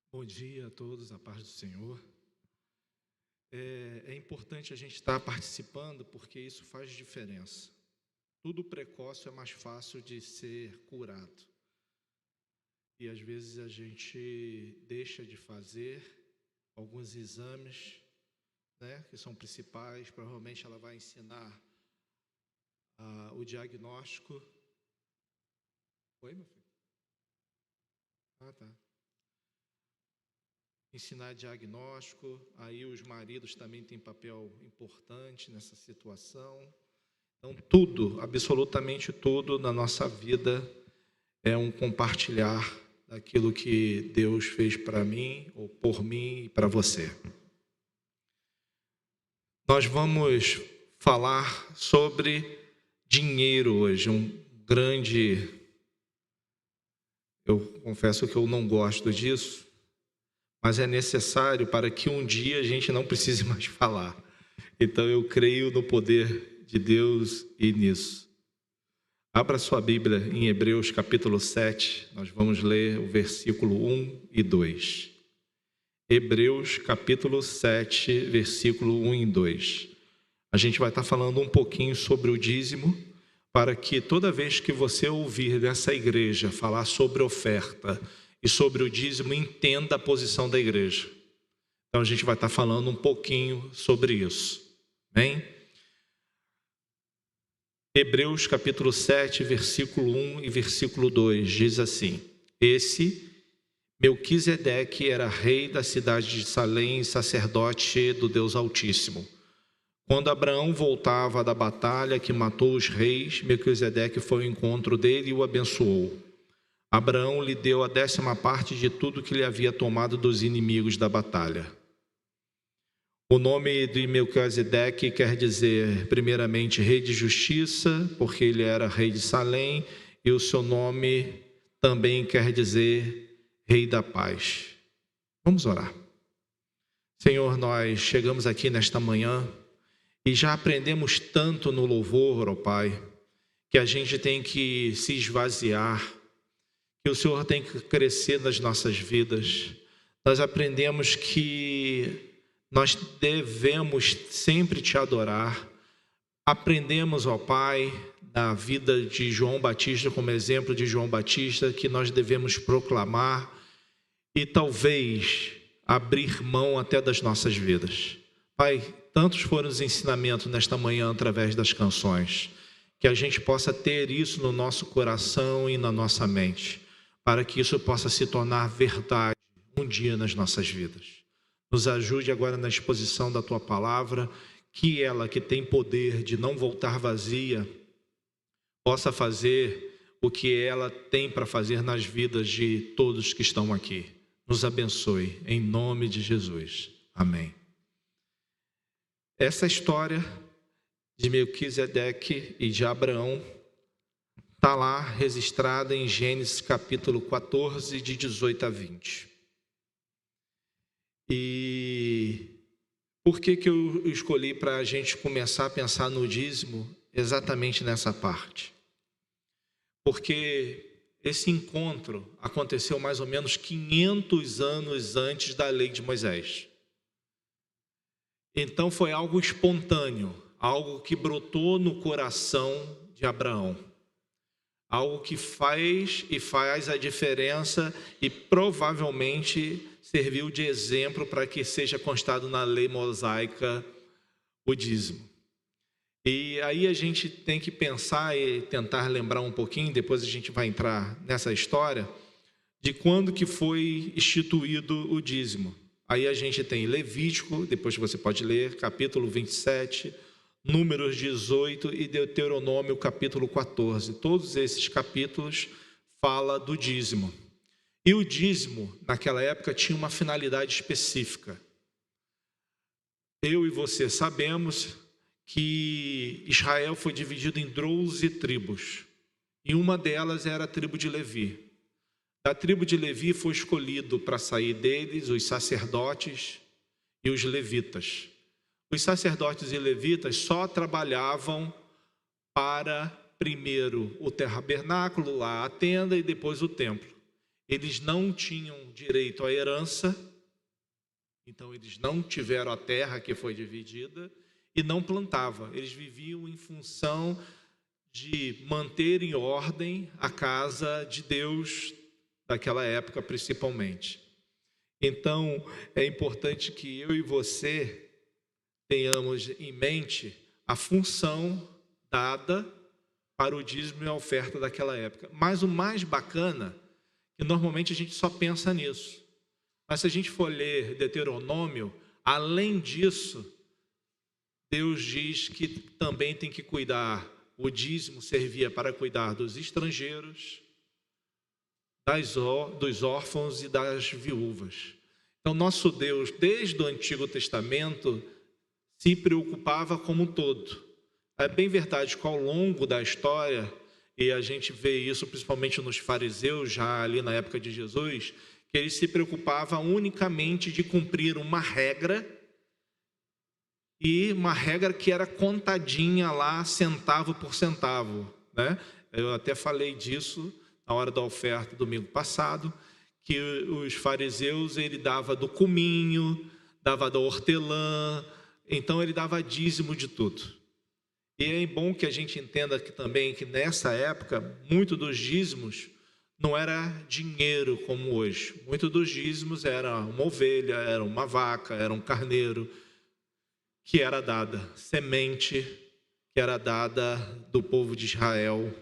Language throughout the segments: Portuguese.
Bom dia a todos, a paz do Senhor. É importante a gente estar participando porque isso faz diferença. Tudo precoce é mais fácil de ser curado. E às vezes a gente deixa de fazer alguns exames, né, que são principais. Provavelmente ela vai ensinar o diagnóstico. Oi, meu filho? Tá. Ensinar diagnóstico, aí os maridos também têm papel importante nessa situação. Então, tudo, absolutamente tudo na nossa vida é um compartilhar daquilo que Deus fez para mim, ou por mim e para você. Nós vamos falar sobre dinheiro hoje, eu confesso que eu não gosto disso, mas é necessário para que um dia a gente não precise mais falar. Então eu creio no poder de Deus e nisso. Abra sua Bíblia em Hebreus capítulo 7, nós vamos ler o versículo 1 e 2. Hebreus capítulo 7, versículo 1 e 2. A gente vai estar falando um pouquinho sobre o dízimo, para que toda vez que você ouvir dessa igreja falar sobre oferta e sobre o dízimo, entenda a posição da igreja. Então a gente vai estar falando um pouquinho sobre isso. Amém? Hebreus capítulo 7, versículo 1 e versículo 2 diz assim: Esse Melquisedeque era rei da cidade de Salém, sacerdote do Deus Altíssimo. Quando Abraão voltava da batalha que matou os reis, Melquisedeque foi ao encontro dele e o abençoou. Abraão lhe deu a 10ª parte de tudo que lhe havia tomado dos inimigos da batalha. O nome de Melquisedeque quer dizer, primeiramente, rei de justiça, porque ele era rei de Salém, e o seu nome também quer dizer rei da paz. Vamos orar. Senhor, nós chegamos aqui nesta manhã e já aprendemos tanto no louvor, ó Pai, que a gente tem que se esvaziar, que o Senhor tem que crescer nas nossas vidas. Nós aprendemos que nós devemos sempre te adorar. Aprendemos, ó Pai, da vida de João Batista, como exemplo de João Batista, que nós devemos proclamar e talvez abrir mão até das nossas vidas. Pai, tantos foram os ensinamentos nesta manhã através das canções, que a gente possa ter isso no nosso coração e na nossa mente, para que isso possa se tornar verdade um dia nas nossas vidas. Nos ajude agora na exposição da Tua Palavra, que ela que tem poder de não voltar vazia, possa fazer o que ela tem para fazer nas vidas de todos que estão aqui. Nos abençoe, em nome de Jesus. Amém. Essa história de Melquisedeque e de Abraão está lá registrada em Gênesis capítulo 14, de 18 a 20. E por que eu escolhi para a gente começar a pensar no dízimo exatamente nessa parte? Porque esse encontro aconteceu mais ou menos 500 anos antes da lei de Moisés. Então foi algo espontâneo, algo que brotou no coração de Abraão. Algo que faz a diferença e provavelmente serviu de exemplo para que seja constado na lei mosaica o dízimo. E aí a gente tem que pensar e tentar lembrar um pouquinho, depois a gente vai entrar nessa história, de quando que foi instituído o dízimo. Aí a gente tem Levítico, depois você pode ler, capítulo 27, Números 18 e Deuteronômio capítulo 14. Todos esses capítulos falam do dízimo. E o dízimo, naquela época, tinha uma finalidade específica. Eu e você sabemos que Israel foi dividido em 12 tribos. E uma delas era a tribo de Levi. Da tribo de Levi foi escolhido para sair deles os sacerdotes e os levitas. Os sacerdotes e levitas só trabalhavam para, primeiro, o tabernáculo, a tenda e depois o templo. eles não tinham direito à herança, então eles não tiveram a terra que foi dividida e não plantavam. Eles viviam em função de manter em ordem a casa de Deus daquela época, principalmente. Então, é importante que eu e você tenhamos em mente a função dada para o dízimo e a oferta daquela época. Mas o mais bacana, que normalmente a gente só pensa nisso. Mas se a gente for ler Deuteronômio, além disso, Deus diz que também tem que cuidar, o dízimo servia para cuidar dos estrangeiros, dos órfãos e das viúvas. Então, nosso Deus, desde o Antigo Testamento, se preocupava como um todo. É bem verdade que ao longo da história, e a gente vê isso principalmente nos fariseus, já ali na época de Jesus, que eles se preocupavam unicamente de cumprir uma regra, e uma regra que era contadinha lá, centavo por centavo, né? Eu até falei disso na hora da oferta domingo passado, que os fariseus, ele dava do cominho, dava da hortelã, então ele dava dízimo de tudo. E é bom que a gente entenda que também que nessa época, muito dos dízimos não era dinheiro como hoje. Muito dos dízimos era uma ovelha, era uma vaca, era um carneiro, que era dada, semente que era dada do povo de Israel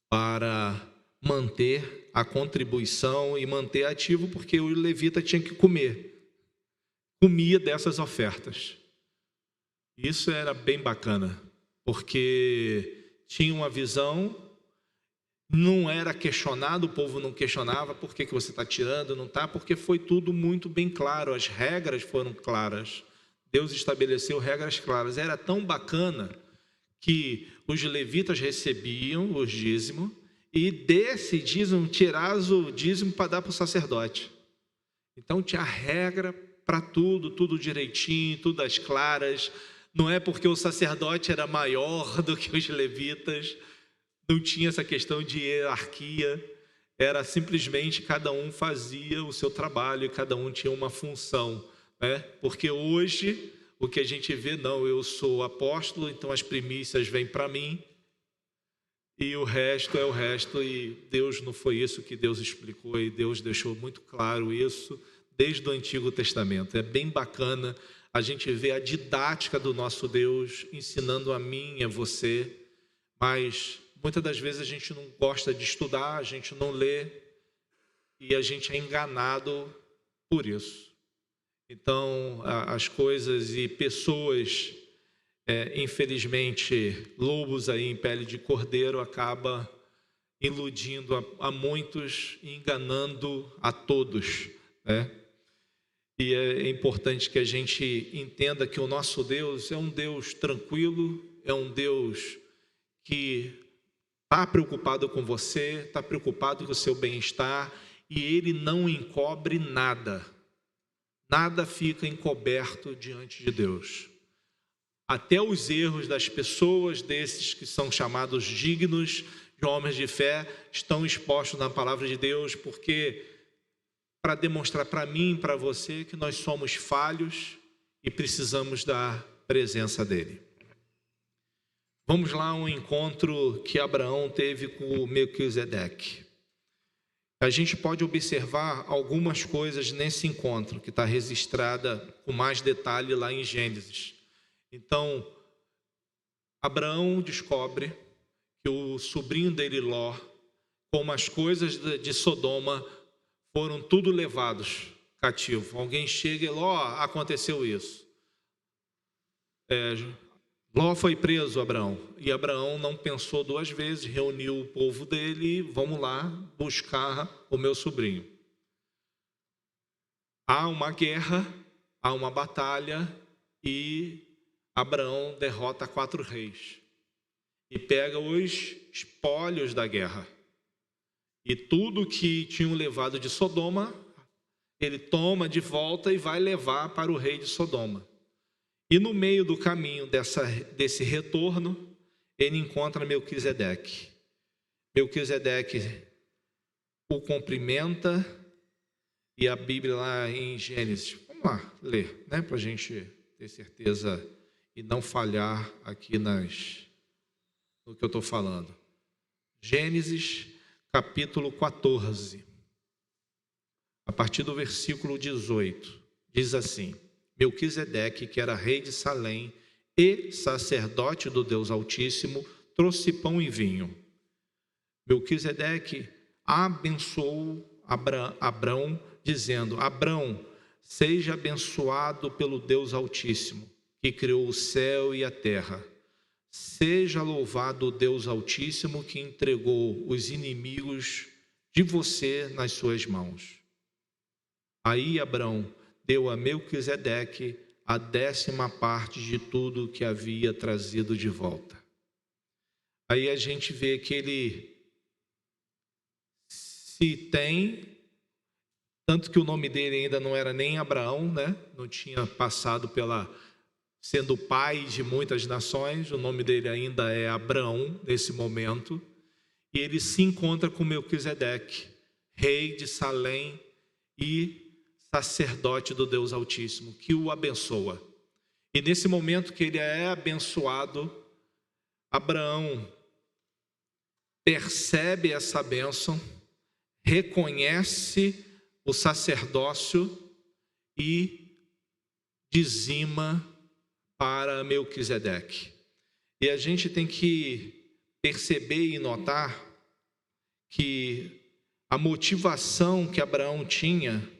para manter a contribuição e manter ativo, porque o levita tinha que comia dessas ofertas. Isso era bem bacana, porque tinha uma visão, não era questionado, o povo não questionava, por que você está tirando, não está, porque foi tudo muito bem claro, as regras foram claras. Deus estabeleceu regras claras. Era tão bacana que os levitas recebiam o dízimo e desse dízimo tiraram o dízimo para dar para o sacerdote. Então tinha regra para tudo, tudo direitinho, tudo às claras. Não é porque o sacerdote era maior do que os levitas, não tinha essa questão de hierarquia, era simplesmente cada um fazia o seu trabalho e cada um tinha uma função. Porque hoje o que a gente vê, não, eu sou apóstolo, então as primícias vêm para mim e o resto é o resto, e Deus não foi isso que Deus explicou, e Deus deixou muito claro isso desde o Antigo Testamento. É bem bacana a gente ver a didática do nosso Deus ensinando a mim e a você, mas muitas das vezes a gente não gosta de estudar, a gente não lê e a gente é enganado por isso. Então, as coisas e pessoas, infelizmente, lobos aí em pele de cordeiro, acaba iludindo a muitos e enganando a todos, né? E é importante que a gente entenda que o nosso Deus é um Deus tranquilo, é um Deus que está preocupado com você, está preocupado com o seu bem-estar, e Ele não encobre nada. Nada fica encoberto diante de Deus. Até os erros das pessoas, desses que são chamados dignos, de homens de fé, estão expostos na palavra de Deus, porque para demonstrar para mim e para você que nós somos falhos e precisamos da presença dele. Vamos lá, um encontro que Abraão teve com o Melquisedeque. A gente pode observar algumas coisas nesse encontro, que está registrada com mais detalhe lá em Gênesis. Então, Abraão descobre que o sobrinho dele, Ló, como as coisas de Sodoma, foram tudo levados cativo. Alguém chega e Ló, aconteceu isso. Ló foi preso, Abraão, e Abraão não pensou duas vezes, reuniu o povo dele e vamos lá buscar o meu sobrinho. Há uma guerra, há uma batalha e Abraão derrota 4 reis e pega os espólios da guerra. E tudo que tinham levado de Sodoma, ele toma de volta e vai levar para o rei de Sodoma. E no meio do caminho desse retorno, ele encontra Melquisedeque. Melquisedeque o cumprimenta, e a Bíblia lá em Gênesis. Vamos lá ler, né, para a gente ter certeza e não falhar aqui no que eu estou falando. Gênesis, capítulo 14, a partir do versículo 18, diz assim: Melquisedeque, que era rei de Salém e sacerdote do Deus Altíssimo, trouxe pão e vinho. Melquisedeque abençoou Abrão, dizendo: Abrão, seja abençoado pelo Deus Altíssimo, que criou o céu e a terra. Seja louvado o Deus Altíssimo, que entregou os inimigos de você nas suas mãos. Aí Abrão deu a Melquisedeque a 10ª parte de tudo que havia trazido de volta. Aí a gente vê que ele se tem, tanto que o nome dele ainda não era nem Abraão, né? Não tinha passado sendo pai de muitas nações, o nome dele ainda é Abraão nesse momento, e ele se encontra com Melquisedeque, rei de Salém e sacerdote do Deus Altíssimo, que o abençoa. E nesse momento que ele é abençoado, Abraão percebe essa bênção, reconhece o sacerdócio e dizima para Melquisedeque. E a gente tem que perceber e notar que a motivação que Abraão tinha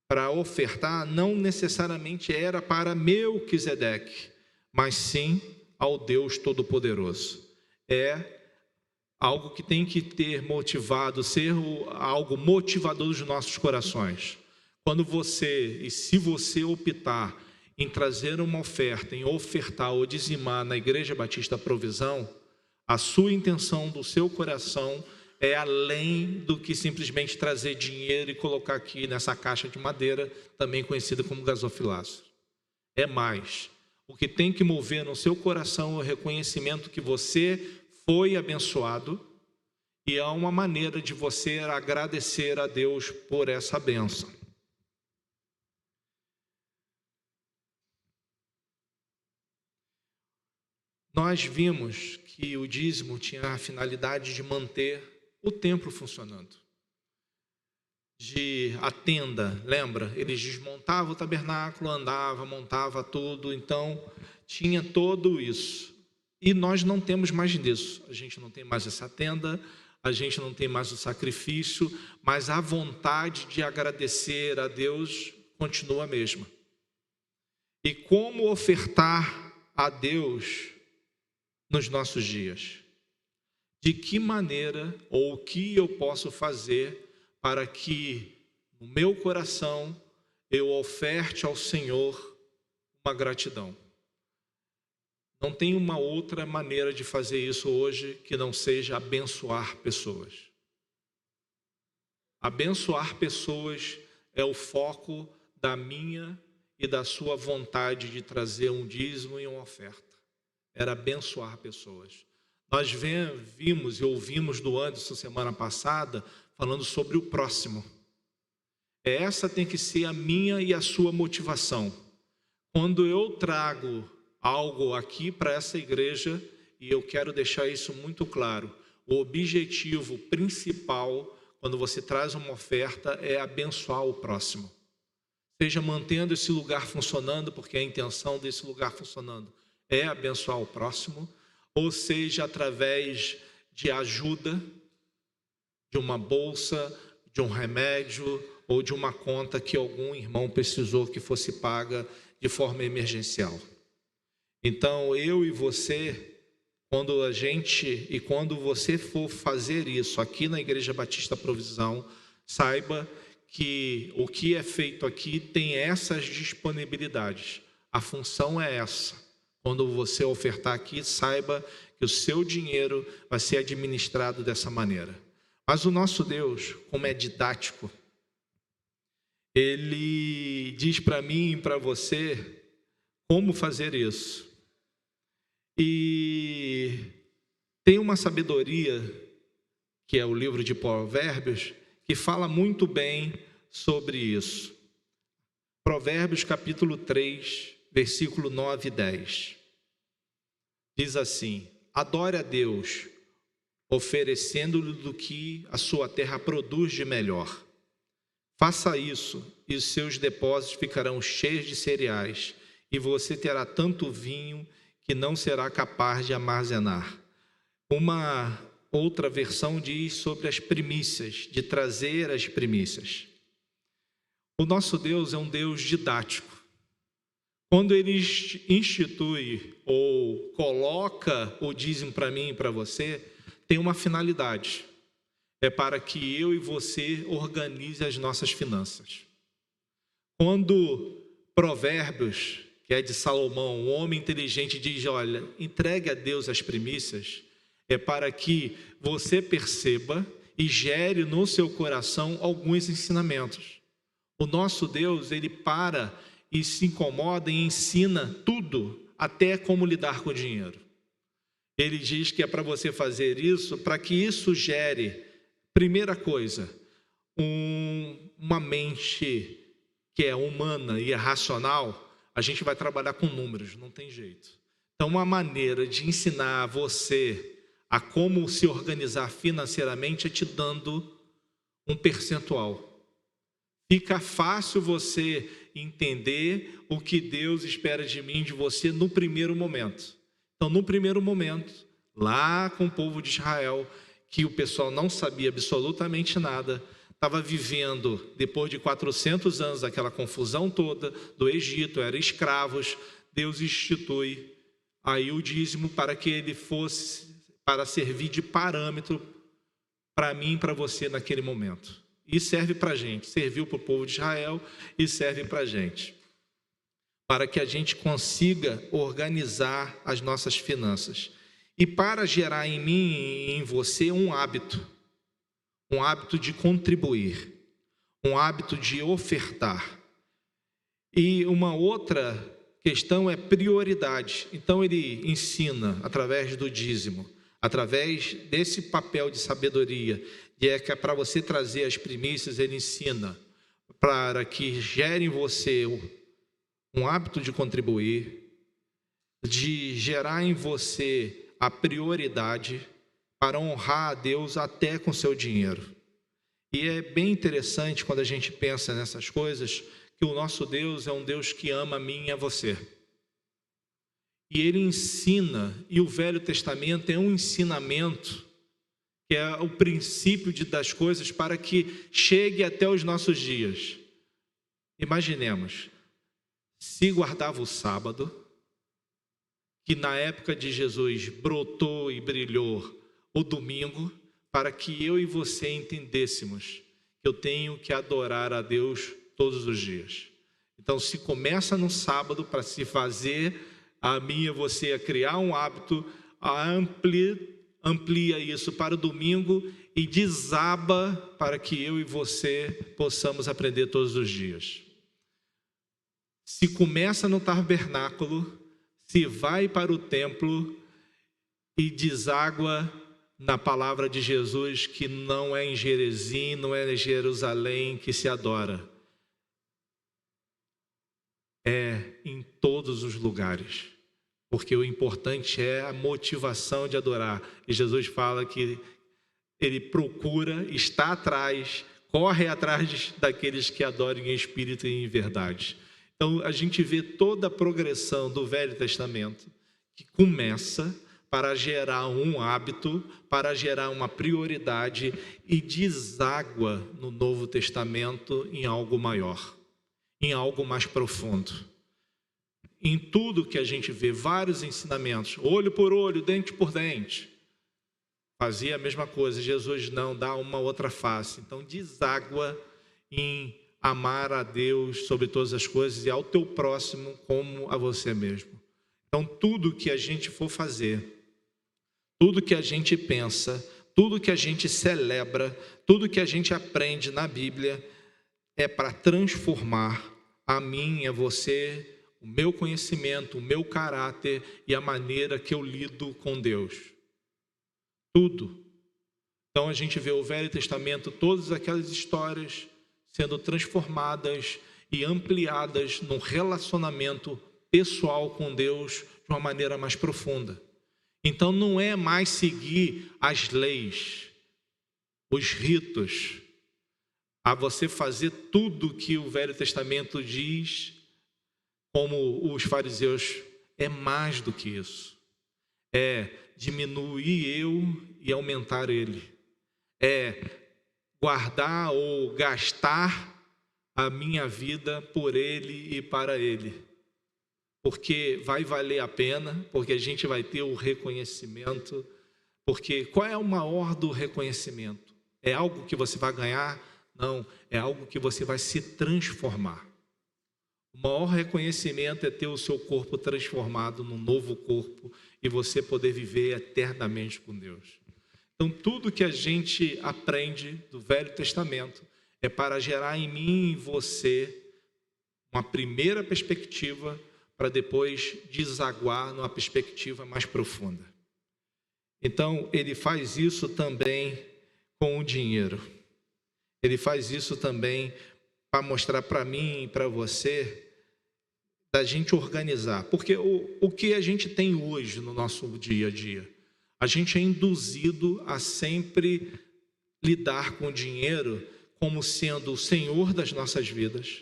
para ofertar não necessariamente era para Melquisedeque, mas sim ao Deus Todo-Poderoso. É algo que tem que ter motivado, ser algo motivador dos nossos corações. Quando se você optar em trazer uma oferta, em ofertar ou dizimar na Igreja Batista Provisão, a sua intenção do seu coração é além do que simplesmente trazer dinheiro e colocar aqui nessa caixa de madeira, também conhecida como gasofilaço. É mais. O que tem que mover no seu coração é o reconhecimento que você foi abençoado, e há uma maneira de você agradecer a Deus por essa bênção. Nós vimos que o dízimo tinha a finalidade de manter o templo funcionando. A tenda, lembra? Eles desmontavam o tabernáculo, montava tudo, então tinha tudo isso. E nós não temos mais disso. A gente não tem mais essa tenda, a gente não tem mais o sacrifício, mas a vontade de agradecer a Deus continua a mesma. E como ofertar a Deus nos nossos dias? De que maneira ou o que eu posso fazer para que no meu coração eu oferte ao Senhor uma gratidão? Não tem uma outra maneira de fazer isso hoje que não seja abençoar pessoas. Abençoar pessoas é o foco da minha e da sua vontade de trazer um dízimo e uma oferta. Era abençoar pessoas. Nós vimos e ouvimos do Anderson semana passada falando sobre o próximo. Essa tem que ser a minha e a sua motivação. Quando eu trago algo aqui para essa igreja, e eu quero deixar isso muito claro, o objetivo principal quando você traz uma oferta é abençoar o próximo. Seja mantendo esse lugar funcionando, porque a intenção desse lugar funcionando é abençoar o próximo, ou seja através de ajuda, de uma bolsa, de um remédio ou de uma conta que algum irmão precisou que fosse paga de forma emergencial. Então, eu e você, quando você for fazer isso aqui na Igreja Batista Provisão, saiba que o que é feito aqui tem essas disponibilidades. A função é essa. Quando você ofertar aqui, saiba que o seu dinheiro vai ser administrado dessa maneira. Mas o nosso Deus, como é didático, Ele diz para mim e para você como fazer isso. E tem uma sabedoria que é o livro de Provérbios, que fala muito bem sobre isso. Provérbios capítulo 3, versículo 9 e 10. Diz assim: adore a Deus, oferecendo-lhe do que a sua terra produz de melhor. Faça isso, e os seus depósitos ficarão cheios de cereais, e você terá tanto vinho que não será capaz de armazenar. Uma outra versão diz sobre as primícias, de trazer as primícias. O nosso Deus é um Deus didático. Quando Ele institui ou coloca o dízimo para mim e para você, tem uma finalidade. É para que eu e você organize as nossas finanças. Quando Provérbios, que é de Salomão, um homem inteligente, diz: olha, entregue a Deus as primícias, é para que você perceba e gere no seu coração alguns ensinamentos. O nosso Deus, Ele para e se incomoda e ensina tudo, até como lidar com o dinheiro. Ele diz que é para você fazer isso, para que isso gere, primeira coisa, uma mente que é humana e é racional. A gente vai trabalhar com números, não tem jeito. Então, uma maneira de ensinar você a como se organizar financeiramente é te dando um percentual. Fica fácil você entender o que Deus espera de mim, de você, no primeiro momento. Então, no primeiro momento, lá com o povo de Israel, que o pessoal não sabia absolutamente nada, estava vivendo, depois de 400 anos, aquela confusão toda do Egito, eram escravos. Deus institui aí o dízimo para que ele fosse, para servir de parâmetro para mim e para você naquele momento. E serve para a gente, serviu para o povo de Israel e serve para a gente. Para que a gente consiga organizar as nossas finanças. E para gerar em mim e em você um hábito de contribuir, um hábito de ofertar. E uma outra questão é prioridade. Então ele ensina através do dízimo, através desse papel de sabedoria, e é que para você trazer as primícias, ele ensina para que gere em você um hábito de contribuir, de gerar em você a prioridade para honrar a Deus até com seu dinheiro. E é bem interessante quando a gente pensa nessas coisas, que o nosso Deus é um Deus que ama a mim e a você. E Ele ensina, e o Velho Testamento é um ensinamento, que é o princípio das coisas para que chegue até os nossos dias. Imaginemos, se guardava o sábado, que na época de Jesus brotou e brilhou o domingo, para que eu e você entendêssemos que eu tenho que adorar a Deus todos os dias. Então, se começa no sábado para se fazer a mim e você a criar um hábito, amplia isso para o domingo e desaba para que eu e você possamos aprender todos os dias. Se começa no tabernáculo, se vai para o templo e deságua na palavra de Jesus, que não é em Gerezim, não é em Jerusalém que se adora. É em todos os lugares. Porque o importante é a motivação de adorar. E Jesus fala que ele procura, está atrás, corre atrás daqueles que adoram em espírito e em verdade. Então, a gente vê toda a progressão do Velho Testamento, que começa para gerar um hábito, para gerar uma prioridade e deságua no Novo Testamento em algo maior, em algo mais profundo. Em tudo que a gente vê, vários ensinamentos, olho por olho, dente por dente, fazia a mesma coisa. Jesus não, dá uma outra face. Então deságua em amar a Deus sobre todas as coisas e ao teu próximo como a você mesmo. Então tudo que a gente for fazer, tudo que a gente pensa, tudo que a gente celebra, tudo que a gente aprende na Bíblia é para transformar a mim e a você, o meu conhecimento, o meu caráter e a maneira que eu lido com Deus. Tudo. Então a gente vê o Velho Testamento, todas aquelas histórias sendo transformadas e ampliadas num relacionamento pessoal com Deus de uma maneira mais profunda. Então não é mais seguir as leis, os ritos, a você fazer tudo que o Velho Testamento diz, como os fariseus. É mais do que isso. É diminuir eu e aumentar ele. É guardar ou gastar a minha vida por ele e para ele. Porque vai valer a pena, porque a gente vai ter o reconhecimento. Porque qual é o maior do reconhecimento? É algo que você vai ganhar? Não, é algo que você vai se transformar. O maior reconhecimento é ter o seu corpo transformado num novo corpo e você poder viver eternamente com Deus. Então, tudo que a gente aprende do Velho Testamento é para gerar em mim e em você uma primeira perspectiva para depois desaguar numa perspectiva mais profunda. Então, ele faz isso também com o dinheiro. Ele faz isso também para mostrar para mim e para você, da gente organizar. Porque o que a gente tem hoje no nosso dia a dia? A gente é induzido a sempre lidar com o dinheiro como sendo o senhor das nossas vidas.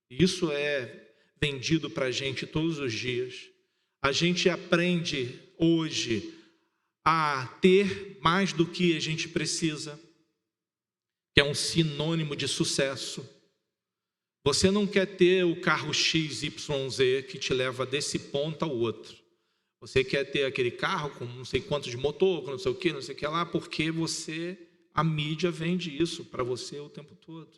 Isso é vendido para a gente todos os dias. A gente aprende hoje a ter mais do que a gente precisa, que é um sinônimo de sucesso. Você não quer ter o carro XYZ que te leva desse ponto ao outro. Você quer ter aquele carro com não sei quantos de motor, com não sei o que lá, porque a mídia vende isso para você o tempo todo.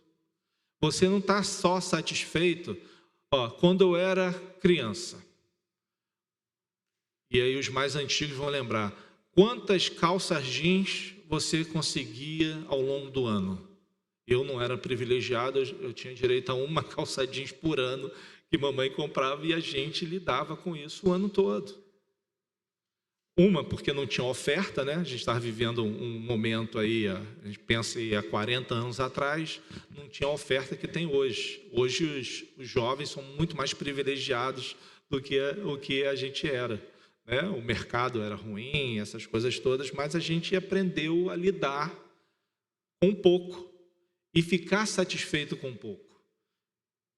Você não está só satisfeito. Quando eu era criança, e aí os mais antigos vão lembrar, quantas calças jeans você conseguia ao longo do ano? Eu não era privilegiado, eu tinha direito a uma calça jeans por ano que mamãe comprava e a gente lidava com isso o ano todo. Uma, porque não tinha oferta, né? A gente estava vivendo um momento aí, a gente pensa aí há 40 anos atrás, não tinha a oferta que tem hoje. Hoje os jovens são muito mais privilegiados do que o que a gente era, né? O mercado era ruim, essas coisas todas, mas a gente aprendeu a lidar com pouco e ficar satisfeito com pouco.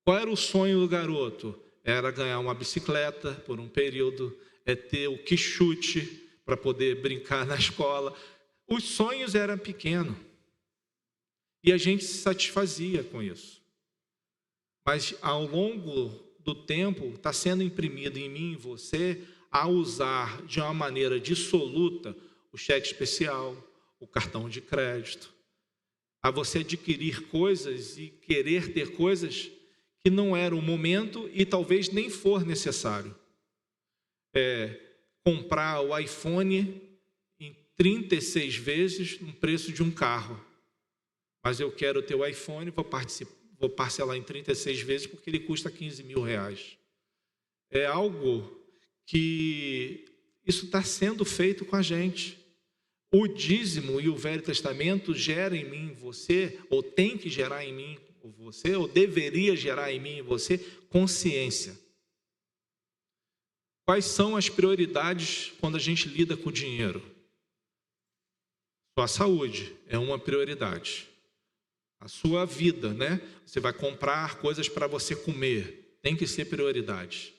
Qual era o sonho do garoto? Era ganhar uma bicicleta por um período, é ter o quichute para poder brincar na escola. Os sonhos eram pequenos e a gente se satisfazia com isso. Mas ao longo do tempo está sendo imprimido em mim e você a usar de uma maneira dissoluta o cheque especial, o cartão de crédito, a você adquirir coisas e querer ter coisas que não era o momento e talvez nem for necessário. Comprar o iPhone em 36 vezes no preço de um carro. Mas eu quero ter o iPhone, vou parcelar em 36 vezes porque ele custa 15 mil reais. É algo que isso está sendo feito com a gente. O dízimo e o Velho Testamento gera em mim, você, ou tem que gerar em mim, você, ou deveria gerar em mim e você, consciência. Quais são as prioridades quando a gente lida com o dinheiro? Sua saúde é uma prioridade. A sua vida, né? Você vai comprar coisas para você comer, tem que ser prioridade.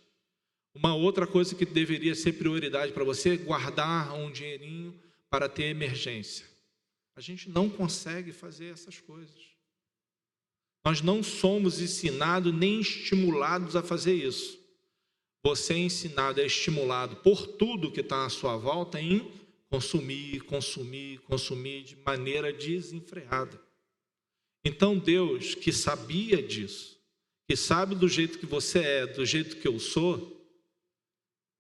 Uma outra coisa que deveria ser prioridade para você é guardar um dinheirinho para ter emergência. A gente não consegue fazer essas coisas. Nós não somos ensinados nem estimulados a fazer isso. Você é ensinado, é estimulado por tudo que está à sua volta em consumir de maneira desenfreada. Então Deus, que sabia disso, que sabe do jeito que você é, do jeito que eu sou,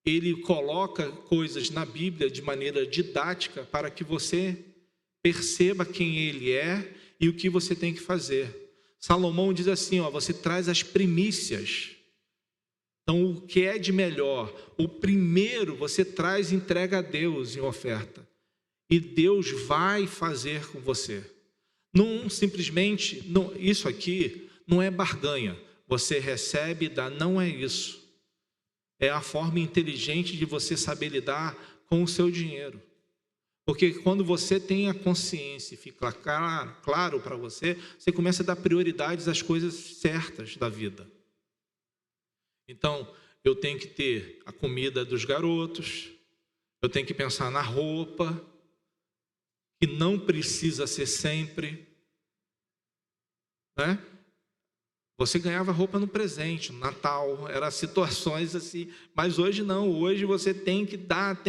Ele coloca coisas na Bíblia de maneira didática para que você perceba quem Ele é e o que você tem que fazer. Salomão diz assim, você traz as primícias. Então, o que é de melhor? O primeiro você traz e entrega a Deus em oferta. e Deus vai fazer com você. Não simplesmente, não, isso aqui não é barganha. Você recebe e dá, não é isso. É a forma inteligente de você saber lidar com o seu dinheiro. Porque quando você tem a consciência e fica claro para você, você começa a dar prioridades às coisas certas da vida. Então, eu tenho que ter a comida dos garotos, eu tenho que pensar na roupa, que não precisa ser sempre, né? Você ganhava roupa no presente, no Natal, eram situações assim, mas hoje não, hoje você tem que dar,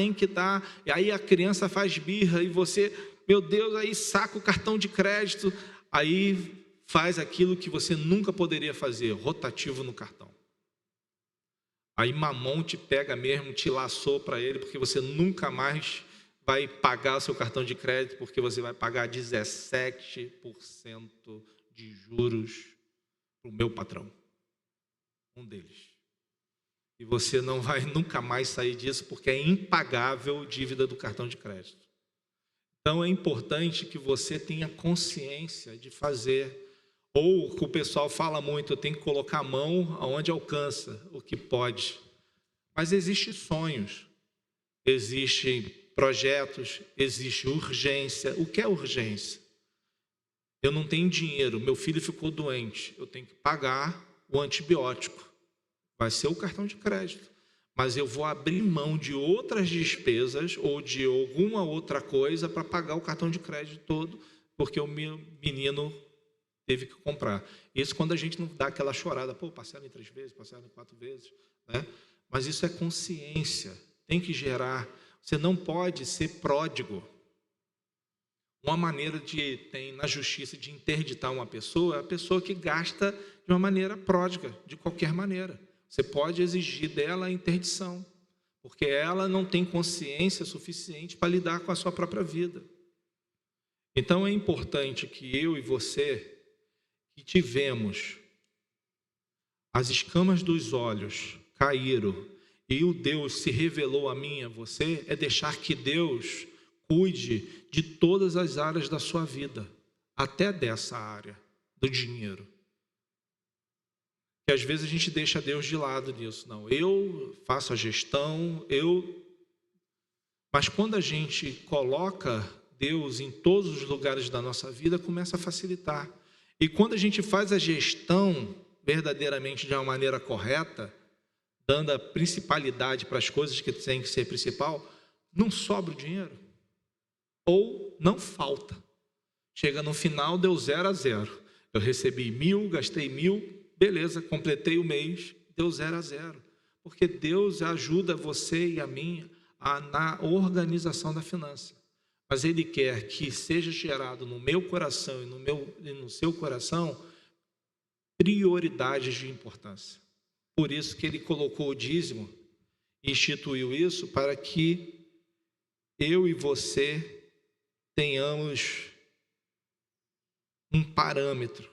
e aí a criança faz birra e você, meu Deus, aí saca o cartão de crédito, aí faz aquilo que você nunca poderia fazer, rotativo no cartão. Aí mamão te pega mesmo, te laçou para ele, porque você nunca mais vai pagar o seu cartão de crédito, porque você vai pagar 17% de juros para o meu patrão, um deles. E você não vai nunca mais sair disso, porque é impagável a dívida do cartão de crédito. Então é importante que você tenha consciência de fazer, ou que o pessoal fala muito, eu tenho que colocar a mão aonde alcança, o que pode. Mas existem sonhos, existem projetos, existe urgência. O que é urgência? Eu não tenho dinheiro, meu filho ficou doente, eu tenho que pagar o antibiótico. Vai ser o cartão de crédito. Mas eu vou abrir mão de outras despesas ou de alguma outra coisa para pagar o cartão de crédito todo, porque o meu menino teve que comprar. Isso quando a gente não dá aquela chorada, pô, parcela em 3 vezes, parcela em 4 vezes, né? Mas isso é consciência, tem que gerar. Você não pode ser pródigo. Uma maneira tem na justiça de interditar uma pessoa é a pessoa que gasta de uma maneira pródiga, de qualquer maneira. Você pode exigir dela a interdição, porque ela não tem consciência suficiente para lidar com a sua própria vida. Então é importante que eu e você, que tivemos as escamas dos olhos caíram e o Deus se revelou a mim e a você, é deixar que Deus cuide de todas as áreas da sua vida, até dessa área do dinheiro. Que às vezes a gente deixa Deus de lado nisso. Não, eu faço a gestão, Mas quando a gente coloca Deus em todos os lugares da nossa vida, começa a facilitar. E quando a gente faz a gestão verdadeiramente de uma maneira correta, dando a principalidade para as coisas que têm que ser principal, não sobra o dinheiro. Ou não falta. Chega no final, deu 0 a 0. Eu recebi 1.000, gastei 1.000, beleza, completei o mês, deu 0 a 0. Porque Deus ajuda você e a mim na organização da finança. Mas Ele quer que seja gerado no meu coração e no seu coração prioridades de importância. Por isso que Ele colocou o dízimo, instituiu isso para que eu e você tenhamos um parâmetro.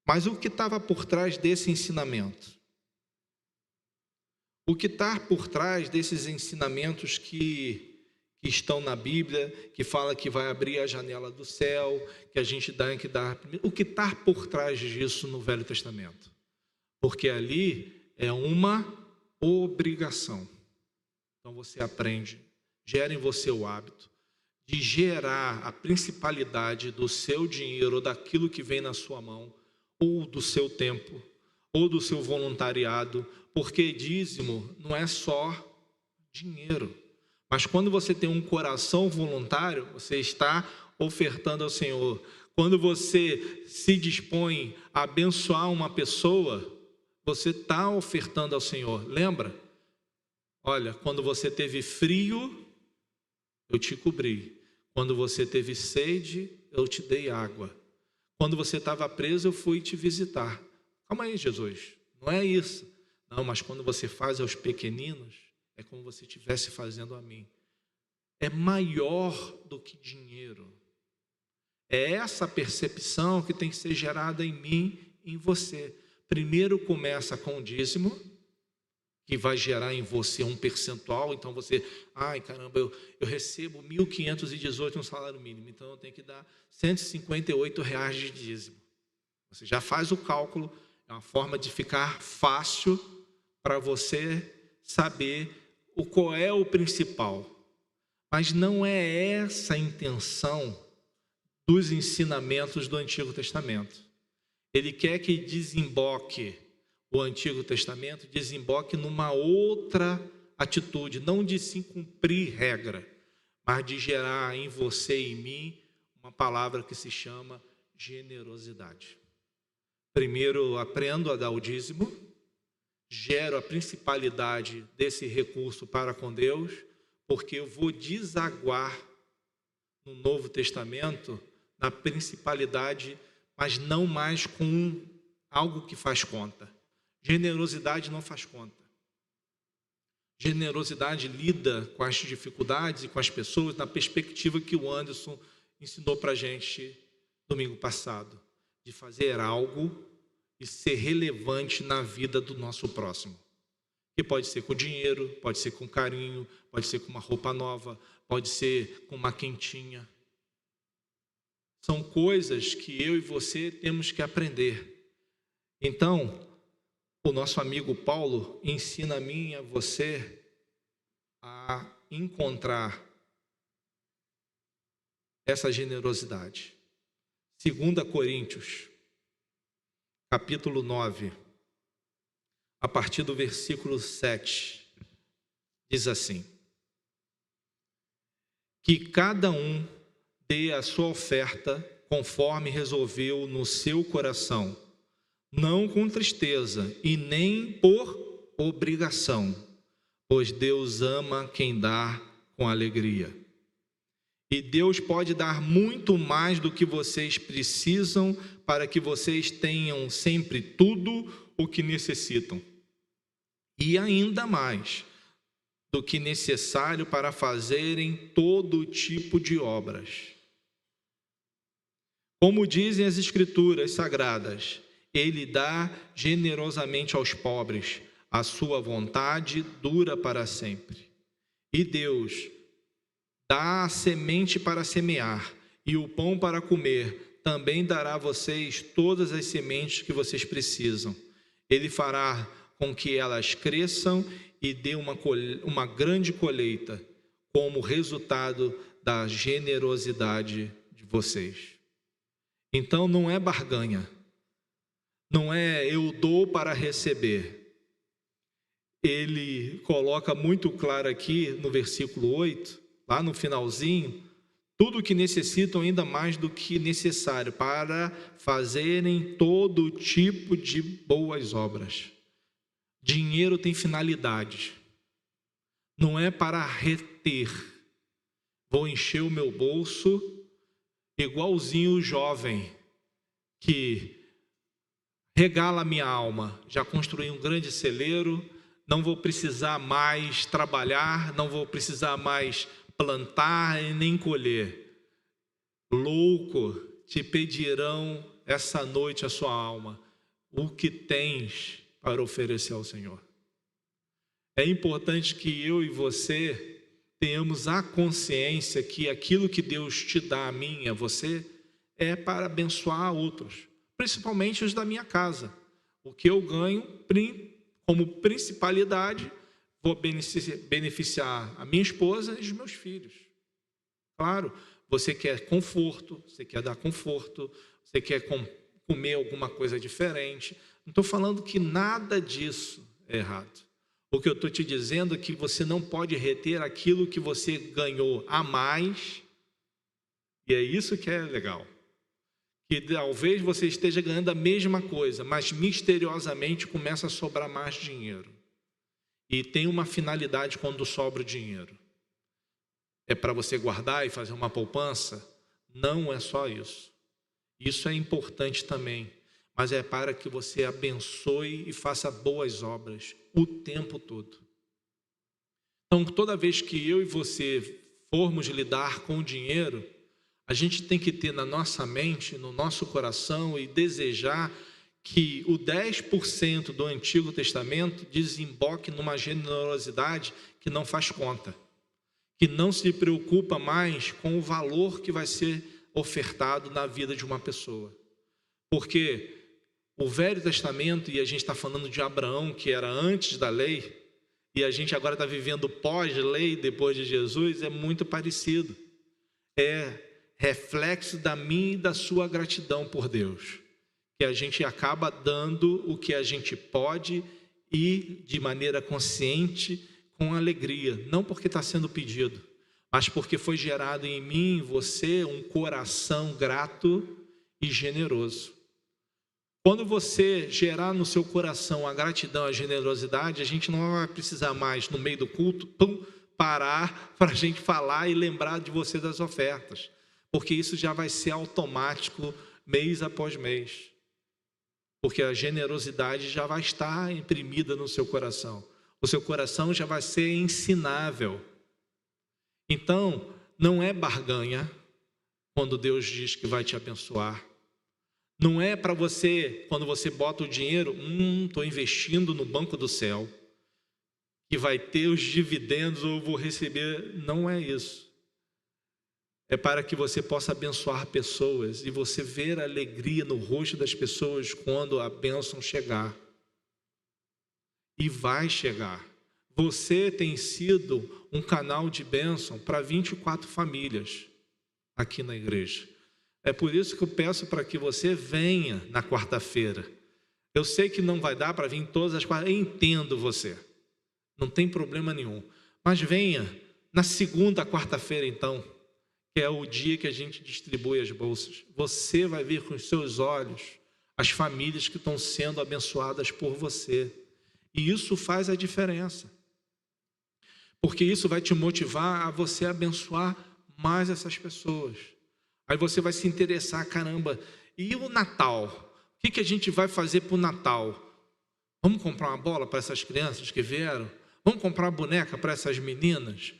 Mas o que estava por trás desse ensinamento? O que está por trás desses ensinamentos que estão na Bíblia, que fala que vai abrir a janela do céu, que a gente tem que dar... O que está por trás disso no Velho Testamento? Porque ali é uma obrigação. Então você aprende, gera em você o hábito de gerar a principalidade do seu dinheiro, ou daquilo que vem na sua mão, ou do seu tempo, ou do seu voluntariado, porque dízimo não é só dinheiro, mas quando você tem um coração voluntário, você está ofertando ao Senhor. Quando você se dispõe a abençoar uma pessoa, você está ofertando ao Senhor. Lembra? Olha, quando você teve frio, eu te cobri. Quando você teve sede, eu te dei água. Quando você estava preso, eu fui te visitar. Calma aí, Jesus, não é isso. Não, mas quando você faz aos pequeninos, é como você estivesse fazendo a mim. É maior do que dinheiro. É essa percepção que tem que ser gerada em mim e em você. Primeiro começa com o dízimo, que vai gerar em você um percentual. Então você, ai caramba, eu recebo 1.518 no salário mínimo, então eu tenho que dar R$ 158 de dízimo. Você já faz o cálculo, é uma forma de ficar fácil para você saber qual é o principal. Mas não é essa a intenção dos ensinamentos do Antigo Testamento. Ele quer que desemboque o Antigo Testamento, desemboque numa outra atitude, não de se cumprir regra, mas de gerar em você e em mim uma palavra que se chama generosidade. Primeiro, aprendo a dar o dízimo, gero a principalidade desse recurso para com Deus, porque eu vou desaguar no Novo Testamento na principalidade, mas não mais com algo que faz conta. Generosidade não faz conta. Generosidade lida com as dificuldades e com as pessoas na perspectiva que o Anderson ensinou para a gente domingo passado, de fazer algo e ser relevante na vida do nosso próximo. Que pode ser com dinheiro, pode ser com carinho, pode ser com uma roupa nova, pode ser com uma quentinha. São coisas que eu e você temos que aprender. Então, o nosso amigo Paulo ensina a mim e a você a encontrar essa generosidade. 2 Coríntios, capítulo 9, a partir do versículo 7, diz assim: que cada um dê a sua oferta conforme resolveu no seu coração, não com tristeza e nem por obrigação, pois Deus ama quem dá com alegria. E Deus pode dar muito mais do que vocês precisam para que vocês tenham sempre tudo o que necessitam. E ainda mais do que necessário para fazerem todo tipo de obras. Como dizem as Escrituras Sagradas, Ele dá generosamente aos pobres, a sua vontade dura para sempre. E Deus dá a semente para semear e o pão para comer, também dará a vocês todas as sementes que vocês precisam. Ele fará com que elas cresçam e dê uma grande colheita, como resultado da generosidade de vocês. Então não é barganha, não é eu dou para receber. Ele coloca muito claro aqui no versículo 8, lá no finalzinho, tudo o que necessitam ainda mais do que necessário para fazerem todo tipo de boas obras. Dinheiro tem finalidade, não é para reter. Vou encher o meu bolso igualzinho o jovem que regala a minha alma. Já construí um grande celeiro, não vou precisar mais trabalhar, não vou precisar mais plantar e nem colher. Louco, te pedirão essa noite a sua alma, o que tens para oferecer ao Senhor. É importante que eu e você tenhamos a consciência que aquilo que Deus te dá a mim e a você é para abençoar outros, principalmente os da minha casa. O que eu ganho como principalidade, vou beneficiar a minha esposa e os meus filhos. Claro, você quer conforto, você quer dar conforto, você quer comer alguma coisa diferente. Não estou falando que nada disso é errado. O que eu estou te dizendo é que você não pode reter aquilo que você ganhou a mais, e é isso que é legal. Que talvez você esteja ganhando a mesma coisa, mas misteriosamente começa a sobrar mais dinheiro. E tem uma finalidade quando sobra o dinheiro. É para você guardar e fazer uma poupança? Não é só isso. Isso é importante também, mas é para que você abençoe e faça boas obras o tempo todo. Então, toda vez que eu e você formos lidar com o dinheiro, a gente tem que ter na nossa mente, no nosso coração e desejar que o 10% do Antigo Testamento desemboque numa generosidade que não faz conta, que não se preocupa mais com o valor que vai ser ofertado na vida de uma pessoa. Porque o Velho Testamento, e a gente está falando de Abraão, que era antes da lei, e a gente agora está vivendo pós-lei, depois de Jesus, é muito parecido. É reflexo da minha e da sua gratidão por Deus, que a gente acaba dando o que a gente pode e de maneira consciente, com alegria, não porque está sendo pedido, mas porque foi gerado em mim, em você, um coração grato e generoso. Quando você gerar no seu coração a gratidão, a generosidade, a gente não vai precisar mais, no meio do culto, parar para a gente falar e lembrar de você das ofertas, porque isso já vai ser automático mês após mês, porque a generosidade já vai estar imprimida no seu coração. O seu coração já vai ser ensinável. Então, não é barganha quando Deus diz que vai te abençoar. Não é para você, quando você bota o dinheiro, estou investindo no banco do céu, que vai ter os dividendos ou vou receber. Não é isso. É para que você possa abençoar pessoas e você ver a alegria no rosto das pessoas quando a bênção chegar. E vai chegar. Você tem sido um canal de bênção para 24 famílias aqui na igreja. É por isso que eu peço para que você venha na quarta-feira. Eu sei que não vai dar para vir em todas as quartas, eu entendo você, não tem problema nenhum. Mas venha na segunda quarta-feira então, que é o dia que a gente distribui as bolsas. Você vai ver com os seus olhos as famílias que estão sendo abençoadas por você. E isso faz a diferença. Porque isso vai te motivar a você abençoar mais essas pessoas. Aí você vai se interessar, caramba, e o Natal? O que a gente vai fazer para o Natal? Vamos comprar uma bola para essas crianças que vieram? Vamos comprar uma boneca para essas meninas?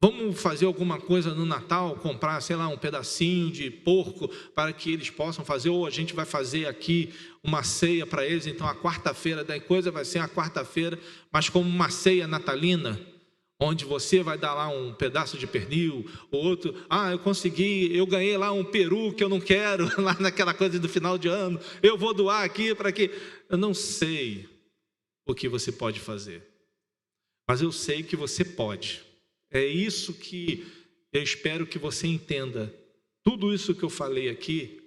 Vamos fazer alguma coisa no Natal? Comprar, sei lá, um pedacinho de porco para que eles possam fazer? Ou a gente vai fazer aqui uma ceia para eles? Então a quarta-feira da coisa vai ser a quarta-feira, mas como uma ceia natalina, onde você vai dar lá um pedaço de pernil, o outro, eu ganhei lá um peru que eu não quero, lá naquela coisa do final de ano, eu vou doar aqui para que... Eu não sei o que você pode fazer, mas eu sei que você pode. É isso que eu espero que você entenda. Tudo isso que eu falei aqui,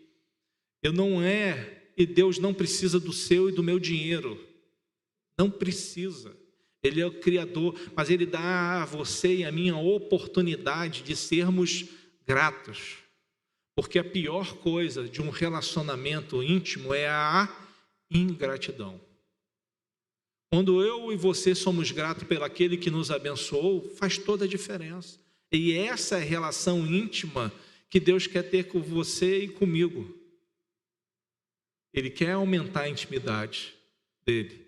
e Deus não precisa do seu e do meu dinheiro, não precisa. Ele é o Criador, mas Ele dá a você e a mim a oportunidade de sermos gratos. Porque a pior coisa de um relacionamento íntimo é a ingratidão. Quando eu e você somos gratos pelo aquele que nos abençoou, faz toda a diferença. E essa é a relação íntima que Deus quer ter com você e comigo. Ele quer aumentar a intimidade dele.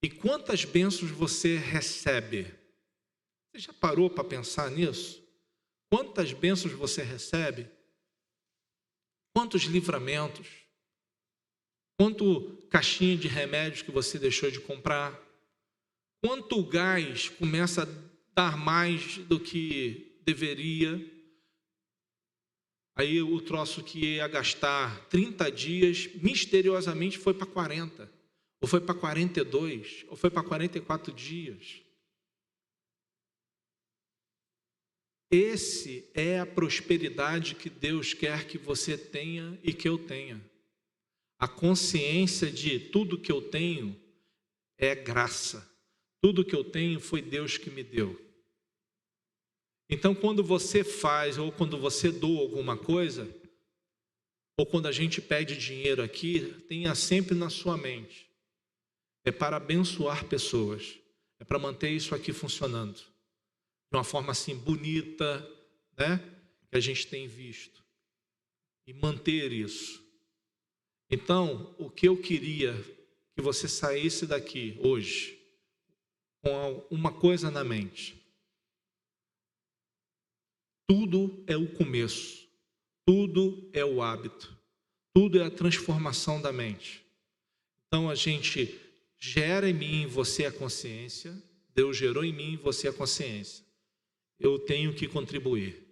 E quantas bênçãos você recebe? Você já parou para pensar nisso? Quantas bênçãos você recebe? Quantos livramentos? Quanto caixinha de remédios que você deixou de comprar? Quanto gás começa a dar mais do que deveria? Aí o troço que ia gastar 30 dias, misteriosamente foi para 40. Ou foi para 42, ou foi para 44 dias. Esse é a prosperidade que Deus quer que você tenha e que eu tenha. A consciência de tudo que eu tenho é graça. Tudo que eu tenho foi Deus que me deu. Então, quando você faz, ou quando você doa alguma coisa, ou quando a gente pede dinheiro aqui, tenha sempre na sua mente. É para abençoar pessoas. É para manter isso aqui funcionando. De uma forma assim bonita, né? Que a gente tem visto. E manter isso. Então, o que eu queria que você saísse daqui hoje, com uma coisa na mente. Tudo é o começo. Tudo é o hábito. Tudo é a transformação da mente. Então a gente gera em mim, em você a consciência. Deus gerou em mim, em você a consciência. Eu tenho que contribuir.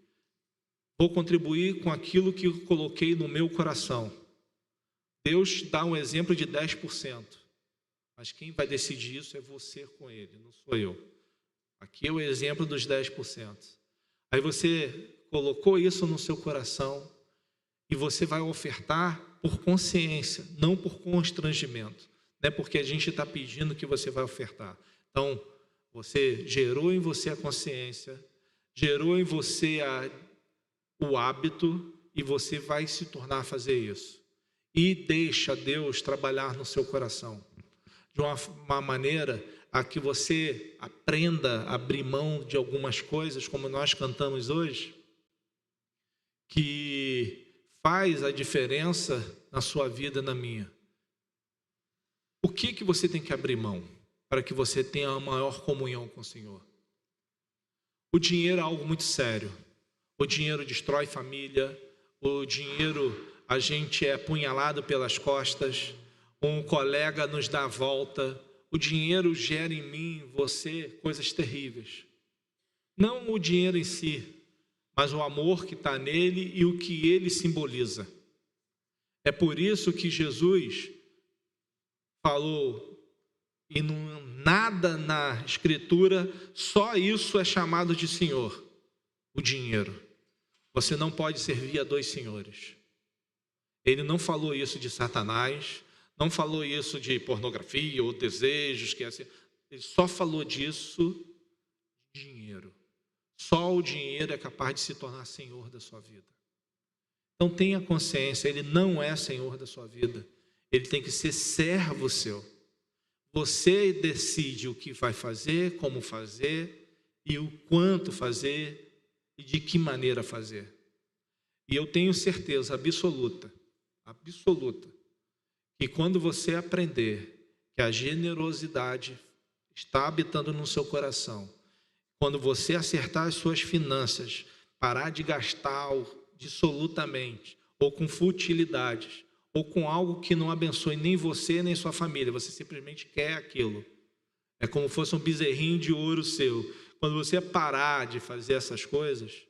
Vou contribuir com aquilo que eu coloquei no meu coração. Deus dá um exemplo de 10%. Mas quem vai decidir isso é você com ele, não sou eu. Aqui é o exemplo dos 10%. Aí você colocou isso no seu coração e você vai ofertar por consciência, não por constrangimento. Não é porque a gente está pedindo que você vai ofertar. Então, você gerou em você a consciência, gerou em você o hábito e você vai se tornar a fazer isso. E deixa Deus trabalhar no seu coração de uma maneira a que você aprenda a abrir mão de algumas coisas, como nós cantamos hoje, que faz a diferença na sua vida e na minha. O que você tem que abrir mão para que você tenha a maior comunhão com o Senhor? O dinheiro é algo muito sério. O dinheiro destrói família, o dinheiro a gente é apunhalado pelas costas, um colega nos dá a volta, o dinheiro gera em mim, em você, coisas terríveis. Não o dinheiro em si, mas o amor que está nele e o que ele simboliza. É por isso que Jesus falou, e não, nada na Escritura, só isso é chamado de Senhor, o dinheiro. Você não pode servir a dois senhores. Ele não falou isso de Satanás, não falou isso de pornografia ou desejos, que é assim. Ele só falou disso de dinheiro. Só o dinheiro é capaz de se tornar senhor da sua vida. Então tenha consciência, ele não é senhor da sua vida. Ele tem que ser servo seu. Você decide o que vai fazer, como fazer e o quanto fazer e de que maneira fazer. E eu tenho certeza absoluta, que quando você aprender que a generosidade está habitando no seu coração, quando você acertar as suas finanças, parar de gastar dissolutamente, ou com futilidades, ou com algo que não abençoe nem você nem sua família, você simplesmente quer aquilo. É como se fosse um bezerrinho de ouro seu. Quando você parar de fazer essas coisas,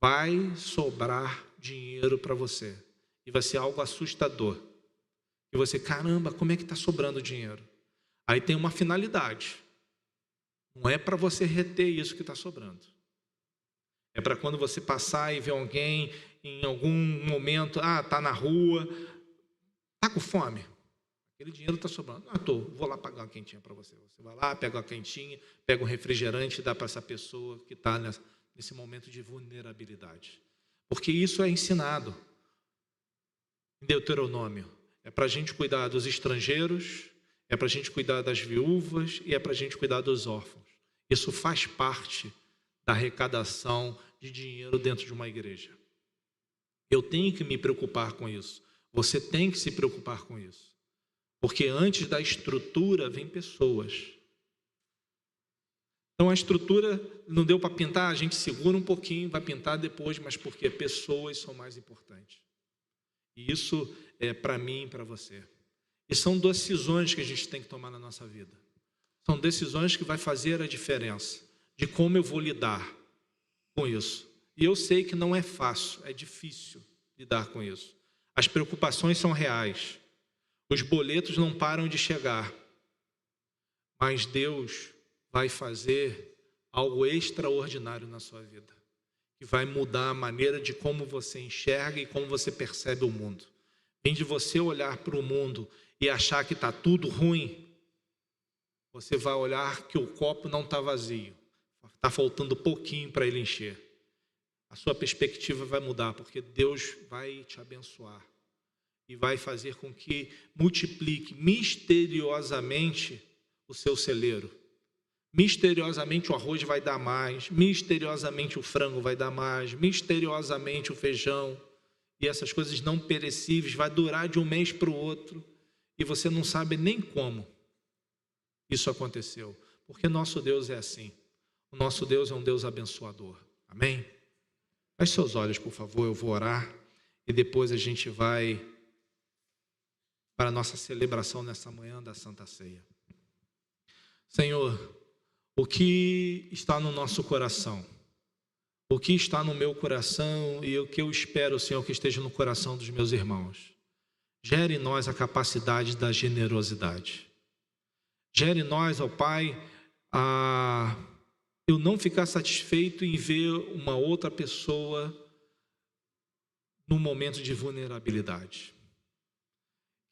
vai sobrar dinheiro para você. E vai ser algo assustador. E você, caramba, como é que está sobrando dinheiro? Aí tem uma finalidade. Não é para você reter isso que está sobrando. É para quando você passar e ver alguém em algum momento, está na rua, está com fome. Aquele dinheiro está sobrando. Vou lá pagar uma quentinha para você. Você vai lá, pega uma quentinha, pega um refrigerante e dá para essa pessoa que está nesse momento de vulnerabilidade. Porque isso é ensinado em Deuteronômio. É para a gente cuidar dos estrangeiros, é para a gente cuidar das viúvas e é para a gente cuidar dos órfãos. Isso faz parte da arrecadação de dinheiro dentro de uma igreja. Eu tenho que me preocupar com isso. Você tem que se preocupar com isso. Porque antes da estrutura vem pessoas. Então a estrutura não deu para pintar, a gente segura um pouquinho, vai pintar depois, mas porque pessoas são mais importantes. E isso é para mim e para você. E são decisões que a gente tem que tomar na nossa vida. São decisões que vai fazer a diferença de como eu vou lidar com isso. E eu sei que não é fácil, é difícil lidar com isso. As preocupações são reais. Os boletos não param de chegar. Mas Deus vai fazer algo extraordinário na sua vida, que vai mudar a maneira de como você enxerga e como você percebe o mundo. Em de você olhar para o mundo e achar que está tudo ruim, você vai olhar que o copo não está vazio, está faltando pouquinho para ele encher. A sua perspectiva vai mudar, porque Deus vai te abençoar e vai fazer com que multiplique misteriosamente o seu celeiro. Misteriosamente o arroz vai dar mais, misteriosamente o frango vai dar mais, misteriosamente o feijão e essas coisas não perecíveis vai durar de um mês para o outro e você não sabe nem como isso aconteceu, porque nosso Deus é assim. O nosso Deus é um Deus abençoador. Amém? Feche seus olhos, por favor, eu vou orar e depois a gente vai para a nossa celebração nessa manhã da Santa Ceia. Senhor, o que está no nosso coração, o que está no meu coração e o que eu espero, Senhor, que esteja no coração dos meus irmãos. Gere em nós a capacidade da generosidade. Gere em nós, ó Pai, eu não ficar satisfeito em ver uma outra pessoa num momento de vulnerabilidade.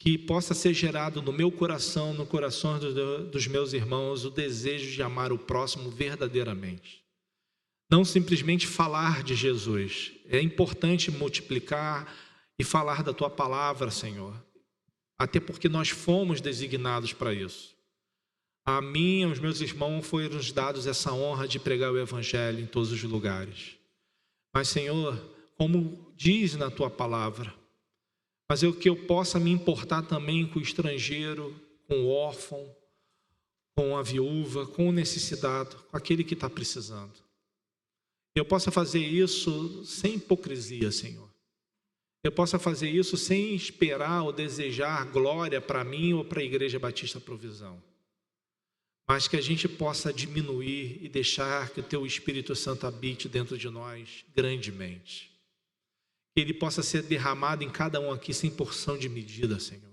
Que possa ser gerado no meu coração, no coração dos meus irmãos, o desejo de amar o próximo verdadeiramente. Não simplesmente falar de Jesus. É importante multiplicar e falar da Tua palavra, Senhor. Até porque nós fomos designados para isso. A mim e aos meus irmãos foram dados essa honra de pregar o Evangelho em todos os lugares. Mas, Senhor, como diz na Tua palavra, mas que eu possa me importar também com o estrangeiro, com o órfão, com a viúva, com o necessitado, com aquele que está precisando. Eu possa fazer isso sem hipocrisia, Senhor. Eu possa fazer isso sem esperar ou desejar glória para mim ou para a Igreja Batista Provisão. Mas que a gente possa diminuir e deixar que o Teu Espírito Santo habite dentro de nós grandemente. Que Ele possa ser derramado em cada um aqui sem porção de medida, Senhor.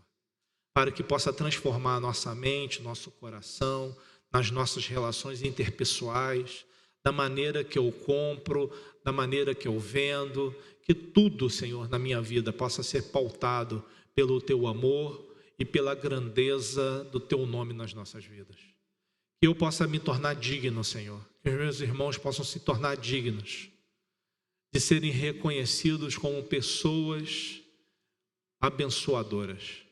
Para que possa transformar a nossa mente, nosso coração, nas nossas relações interpessoais, da maneira que eu compro, da maneira que eu vendo, que tudo, Senhor, na minha vida possa ser pautado pelo Teu amor e pela grandeza do Teu nome nas nossas vidas. Que eu possa me tornar digno, Senhor, que os meus irmãos possam se tornar dignos de serem reconhecidos como pessoas abençoadoras.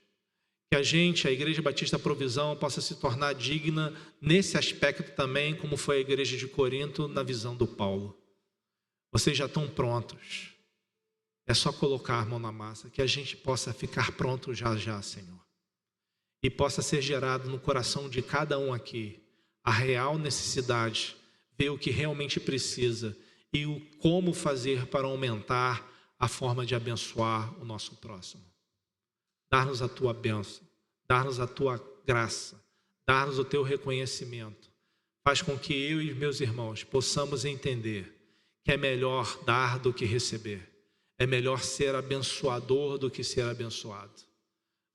Que a Igreja Batista Provisão, possa se tornar digna nesse aspecto também, como foi a Igreja de Corinto na visão do Paulo. Vocês já estão prontos. É só colocar a mão na massa, que a gente possa ficar pronto já já, Senhor. E possa ser gerado no coração de cada um aqui a real necessidade, ver o que realmente precisa e o como fazer para aumentar a forma de abençoar o nosso próximo. Dar-nos a Tua bênção, dar-nos a Tua graça, dar-nos o Teu reconhecimento. Faz com que eu e meus irmãos possamos entender que é melhor dar do que receber. É melhor ser abençoador do que ser abençoado.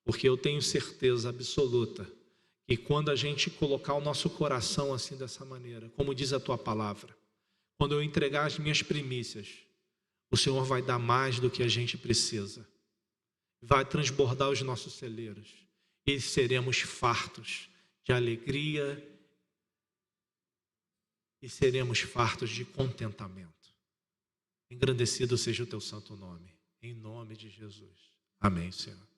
Porque eu tenho certeza absoluta que quando a gente colocar o nosso coração assim dessa maneira, como diz a Tua palavra, quando eu entregar as minhas primícias, o Senhor vai dar mais do que a gente precisa. Vai transbordar os nossos celeiros e seremos fartos de alegria e seremos fartos de contentamento. Engrandecido seja o Teu santo nome, em nome de Jesus. Amém, Senhor.